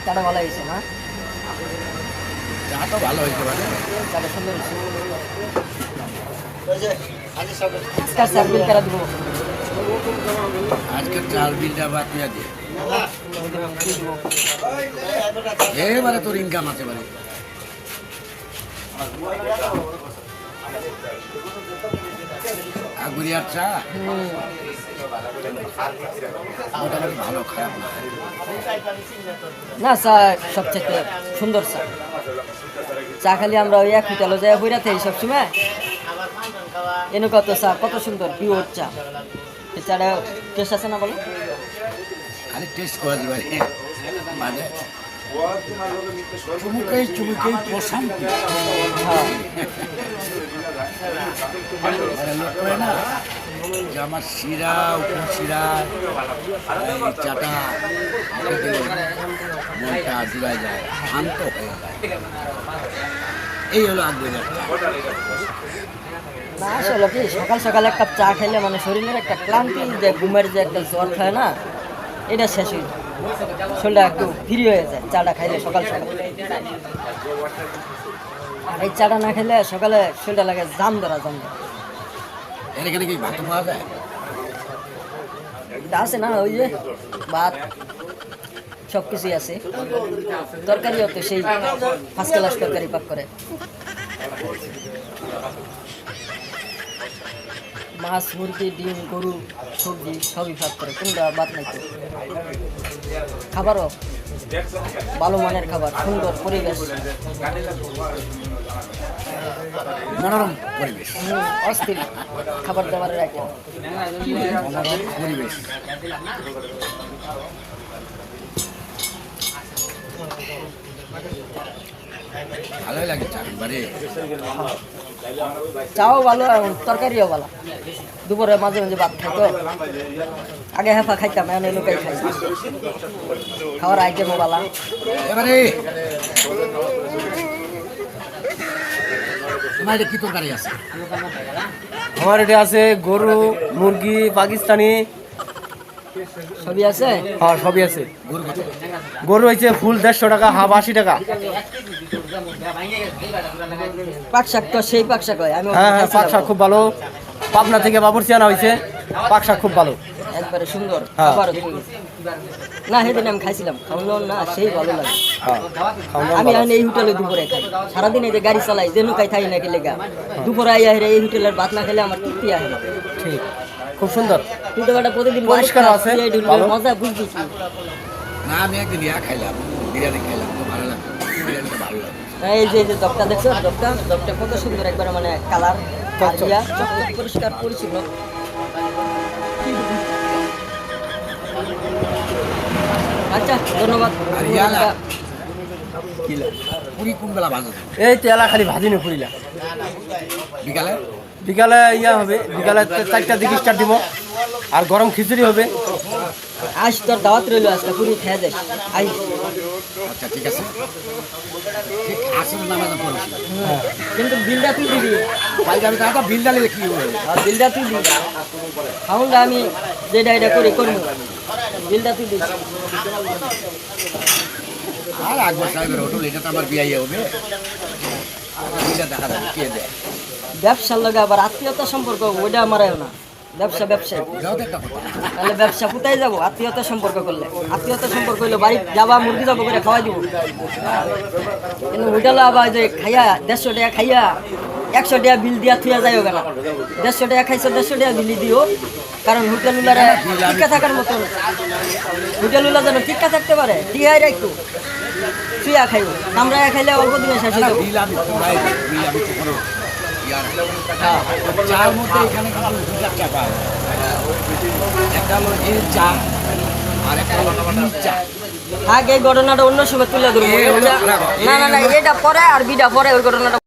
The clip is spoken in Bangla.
চাটা ভালো হয়েছে না? চা তো ভালো হয়েছে মানে চাটা সুন্দর হয়েছে। আজকাল চার বিল কারা দিব? আজকের চার বিলটা বাদ দিয়ে দিয়ে এবারে তোর ইনকাম আছে মানে আগুরিয়ার চা মোটামুটি ভালো খারাপ না না চা সবচেয়ে সুন্দর চা। চা খালি আমরা ওই এক হোটেলে যাই বইরা থাকি সবসময়, এনে কত চা কত সুন্দর পিওর চা। এই চাটা টেস্ট আছে না বলো? খালি টেস্ট করে দিবে মানে চুমুকেই চুমুকেই প্রশান্তি হ্যাঁ মানে লোক করে না যে আমার শিরা উপশিরা এই চাটা মুখে দিলে মনটা জুড়ায় যায় শান্ত হয়ে যায়। এই হলো আগ্রহের না আসলে কি সকাল সকাল এক কাপ চা খাইলে মানে শরীরের একটা ক্লান্তি, যে ঘুমের যে একটা জ্বর খায় না, এটা শেষ হয়ে যায়, শরীরটা একটু ফ্রি হয়ে যায় চাটা খাইলে সকাল সকাল। আর এই চাটা না খেলে সকালে শরীরটা লাগে জাম ধরা। এর এখানে কি ভাত পাওয়া যায়? এটা আছে না ওই যে ভাত সব কিছুই আছে, তরকারিও তো সেই ফার্স্ট ক্লাস তরকারি পাক করে, মাছ মুরগি ডিম গরু সবজি সবই পাক করে, কোনটা বাদ নাই তো। খাবারও ভালো মানের খাবার, সুন্দর পরিবেশ, মনোরম পরিবেশ, অস্থির খাবার দাবারের আইটেম। মনোরম পরিবেশ। ভালোই লাগে চাকরি চাও ভালো আর তরকারিও ভালো। দুপুরে মাঝে মাঝে ভাত খাই তো, আগে হেফা খাইতাম, এখন এই লোকাই খাই। খাওয়ার আইটেমও ভালো। এবারে তোমার এটা কি তরকারি আছে? আমার এটা আছে গরু মুরগি পাকিস্তানি সবই আছে। হ্যাঁ সবই আছে। গরু কত? গরু হয়েছে ফুল 150 টাকা, হাফ 80 টাকা। পাক শাক তো সেই পাক শাক হয়, আমি হ্যাঁ হ্যাঁ পাক শাক খুব ভালো, পাবনা থেকে বাবুরচি আনা হয়েছে, পাক শাক খুব ভালো। একবারে সুন্দর হ্যাঁ। খাবার। না সেদিন আমি খাইছিলাম, খাওয়ানো না সেই ভালো লাগে। হ্যাঁ খাওয়ানো আমি ভালো। এখন এই হোটেলে দুপুরে খাই, সারাদিন এই যে গাড়ি চালাই যে নৌকায় থাকি নাকি লেগা, দুপুরে আইয়া হেরে এই হোটেলের ভাত না খেলে আমার তৃপ্তি আসে না। ঠিক, খুব সুন্দর। তুই তো বেটা প্রতিদিন পরিষ্কার আছে, ভালো। মজা বুঝবি কি? না আমি একদিন খাইলাম, বিরিয়ানি খাইলাম, তো ভালো লাগলো, বিরিয়ানিটা ভালো লাগলো। এই যে দপটা দেখছো, দপটা কত সুন্দর, একবারে মানে কালার পরিষ্কার পরিচ্ছন্ন। আচ্ছা ধন্যবাদ। আর ইয়ালা পুরি কোন বেলা ভাজা? এই তেলা খালি ভাজিনি ফুরিলা। বিকালে বিকালে ইয়া হবে, বিকালে 4টার দিকে স্টার্ট দিব, আর গরম খিচুড়ি হবে। আজ তোর দাওয়াত রইল, আজকে পুরি খেয়ে যাস। আই আচ্ছা ঠিক আছে, ঠিক আসলে নামাজ পড়ছি কিন্তু বিলটা তুই দিবি, ভাই যাবে দাদা বিল ডালে কি হবে? আর বিলটা তুই দিবি। খাউনটা আমি যেটা এটা করি করবো, বিলটা তুই দিবি। আর আকবর সাহেবের হোটেল, এটা তো আমার বিয়ে হবে, বিলটা দেখা যাবে কে দেয়। ব্যবসার লগে আবার আত্মীয়তা সম্পর্ক, ওইটা মারাও না। ব্যবসা ব্যবসায়ী, এটাও তো একটা কথা। তাহলে ব্যবসা কোথায় যাবো? আত্মীয়তা সম্পর্ক করলে, আত্মীয়তা সম্পর্ক হইলে বাড়ি যাবা, মুরগি যাবো করে খাওয়াই দিব। কিন্তু হোটেলে আবার যে খাইয়া 150 টাকা খাইয়া 100 টাকা বিল দিয়া থুয়া যায় ওখানে, 150 টাকা খাইছো 150 টাকা বিলি দিও। কারণ হোটেলগুলারে টিকা থাকার মতন, হোটেলগুলা যেন টিকা থাকতে পারে, টিকাই রাখতো থুয়া খাইব। আমরা খাইলে অল্প দিনে শেষ হয়ে যাবো। বিল আমি তোমরাই বিল আমি তো কোনো চার মধ্যে এখানে কিন্তু দুটা চা পাওয়া যায়। একটা হলো এই চা আর একটা হলো চা। আগে এই ঘটনাটা অন্য সময় তুলে ধরবো। না না না, এটা পরে আর বিটা পরে, ওই ঘটনাটা